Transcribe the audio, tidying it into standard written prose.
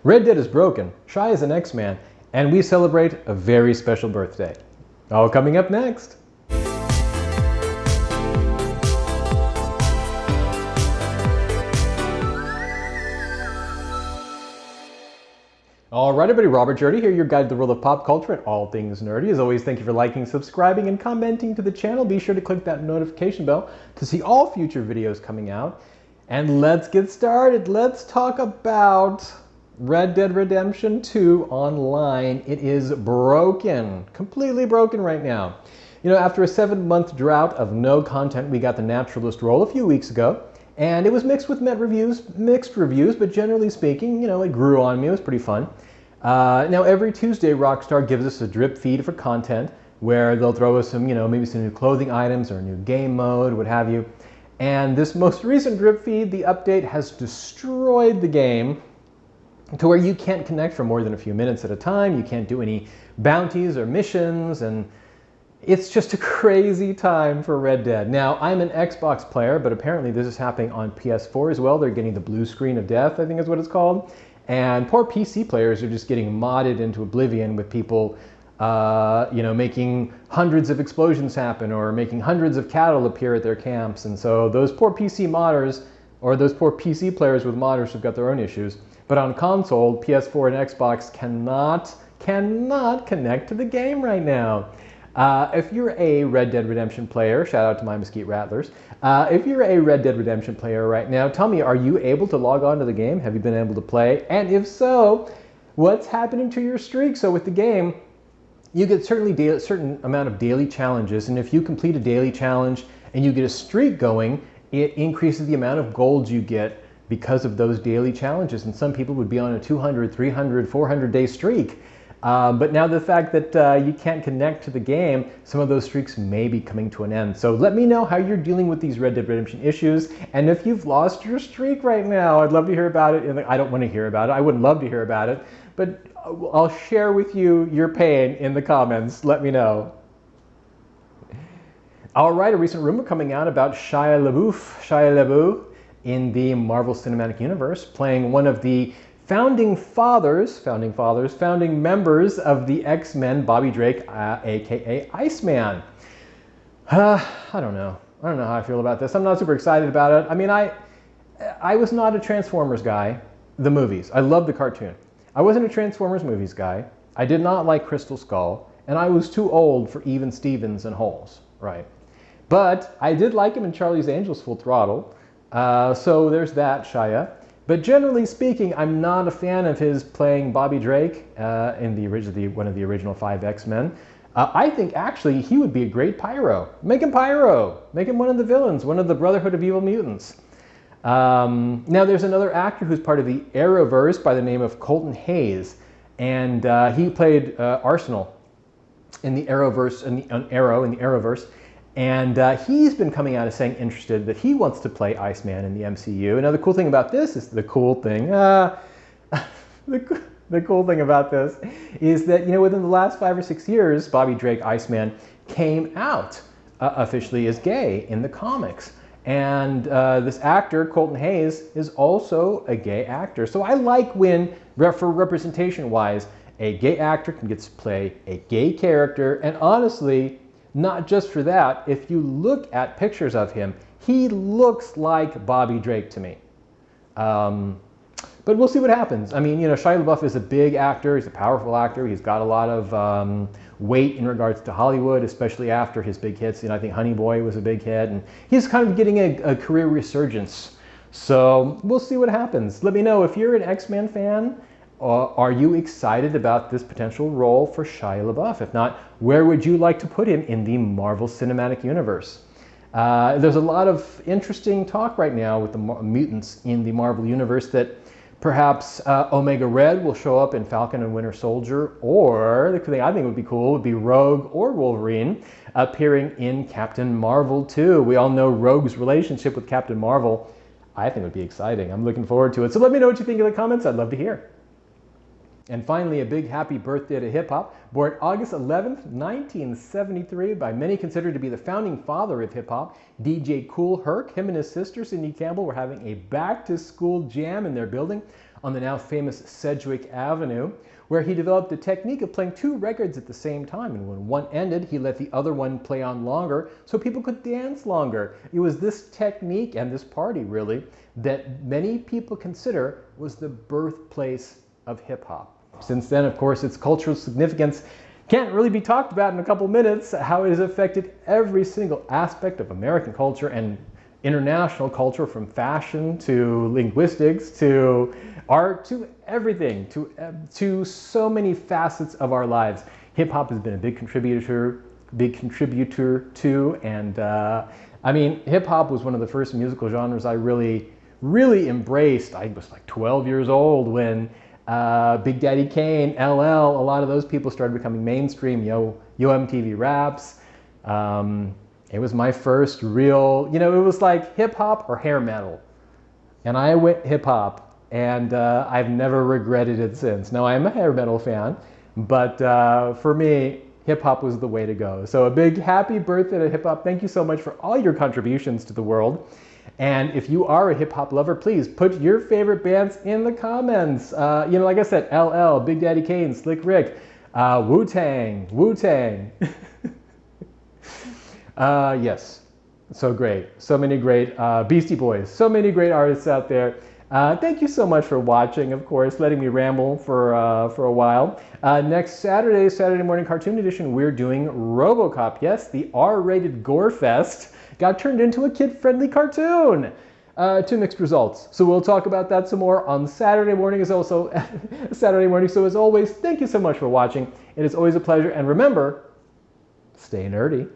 RedDead is broken, Shia is an X-Man, and we celebrate a very special birthday. All coming up next. Alright everybody, Robert Jerdee here, your guide to the world of pop culture and all things nerdy. As always, thank you for liking, subscribing, and commenting to the channel. Be sure to click that notification bell to see all future videos coming out. And let's get started. Let's talk about Red Dead Redemption 2 online. It is broken, completely broken right now. You know, after a 7-month drought of no content, we got the Naturalist role a few weeks ago. And it was mixed reviews, but generally speaking, you know, it grew on me. It was pretty fun. Now every Tuesday, Rockstar gives us a drip feed for content where they'll throw us some, you know, maybe some new clothing items or a new game mode, what have you. And this most recent drip feed, the update has destroyed the game to where you can't connect for more than a few minutes at a time. You can't do any bounties or missions, and it's just a crazy time for Red Dead. Now, I'm an Xbox player, but apparently this is happening on PS4 as well. They're getting the blue screen of death, I think is what it's called. And poor PC players are just getting modded into oblivion with people, you know, making hundreds of explosions happen or making hundreds of cattle appear at their camps. And so those poor PC modders, or those poor PC players with modders have got their own issues. But on console, PS4 and Xbox cannot connect to the game right now. If you're a Red Dead Redemption player, shout out to my Mesquite Rattlers. If you're a Red Dead Redemption player right now, tell me, are you able to log on to the game? Have you been able to play? And if so, what's happening to your streak? So with the game, you get a certain amount of daily challenges, and if you complete a daily challenge and you get a streak going, it increases the amount of gold you get because of those daily challenges. And some people would be on a 200, 300, 400 day streak. But now the fact that you can't connect to the game, some of those streaks may be coming to an end. So let me know how you're dealing with these Red Dead Redemption issues. And if you've lost your streak right now, I'd love to hear about it. I don't want to hear about it. I would love to hear about it. But I'll share with you your pain in the comments. Let me know. All right, a recent rumor coming out about Shia LaBeouf in the Marvel Cinematic Universe, playing one of the founding members of the X-Men, Bobby Drake, aka Iceman. I don't know how I feel about this. I'm not super excited about it. I mean, I was not a Transformers guy, the movies. I love the cartoon. I wasn't a Transformers movies guy. I did not like Crystal Skull, and I was too old for Even Stevens and Holes, right? But I did like him in Charlie's Angels Full Throttle, so there's that, Shia. But generally speaking, I'm not a fan of his playing Bobby Drake in one of the original 5 X-Men. I think actually he would be a great Pyro. Make him Pyro. Make him one of the villains, one of the Brotherhood of Evil Mutants. Now there's another actor who's part of the Arrowverse by the name of Colton Hayes, and he played Arsenal in the Arrowverse, in the Arrowverse. And he's been coming out and saying interested that he wants to play Iceman in the MCU. Now the cool thing about this is the cool thing about this is that, you know, within the last 5 or 6 years, Bobby Drake Iceman came out officially as gay in the comics. And this actor, Colton Hayes, is also a gay actor. So I like when, for representation-wise, a gay actor can get to play a gay character. And honestly, not just for that, if you look at pictures of him, he looks like Bobby Drake to me. But we'll see what happens. I mean, you know, Shia LaBeouf is a big actor. He's a powerful actor. He's got a lot of weight in regards to Hollywood, especially after his big hits. You know, I think Honey Boy was a big hit, and he's kind of getting a career resurgence. So we'll see what happens. Let me know if you're an X-Men fan. Are you excited about this potential role for Shia LaBeouf? If not, where would you like to put him in the Marvel Cinematic Universe? There's a lot of interesting talk right now with the mutants in the Marvel Universe that perhaps Omega Red will show up in Falcon and Winter Soldier, or the thing I think would be cool would be Rogue or Wolverine appearing in Captain Marvel 2. We all know Rogue's relationship with Captain Marvel. I think it would be exciting. I'm looking forward to it. So let me know what you think in the comments. I'd love to hear. And finally, a big happy birthday to hip-hop. Born August 11th, 1973, by many considered to be the founding father of hip-hop, DJ Kool Herc, him and his sister, Cindy Campbell, were having a back-to-school jam in their building on the now famous Sedgwick Avenue, where he developed the technique of playing 2 records at the same time. And when one ended, he let the other one play on longer so people could dance longer. It was this technique and this party, really, that many people consider was the birthplace of hip-hop. Since then, of course, its cultural significance can't really be talked about in a couple minutes, how it has affected every single aspect of American culture and international culture, from fashion to linguistics to art to everything, to so many facets of our lives. Hip hop has been a big contributor to, and I mean, hip hop was one of the first musical genres I really embraced. I was like 12 years old when Big Daddy Kane, LL, a lot of those people started becoming mainstream. Yo MTV Raps. It was my first real, it was like hip hop or hair metal. And I went hip hop, and I've never regretted it since. Now, I'm a hair metal fan, but for me, hip hop was the way to go. So a big happy birthday to hip hop. Thank you so much for all your contributions to the world. And if you are a hip hop lover, please put your favorite bands in the comments. Like I said, LL, Big Daddy Kane, Slick Rick, Wu-Tang. Yes, so great. So many great Beastie Boys, so many great artists out there. Thank you so much for watching, of course, letting me ramble for a while. Next Saturday, Saturday Morning Cartoon Edition, we're doing RoboCop. Yes, the R-rated gore fest got turned into a kid-friendly cartoon. To mixed results. So we'll talk about that some more on Saturday morning. Is also Saturday morning. So as always, thank you so much for watching. It is always a pleasure. And remember, stay nerdy.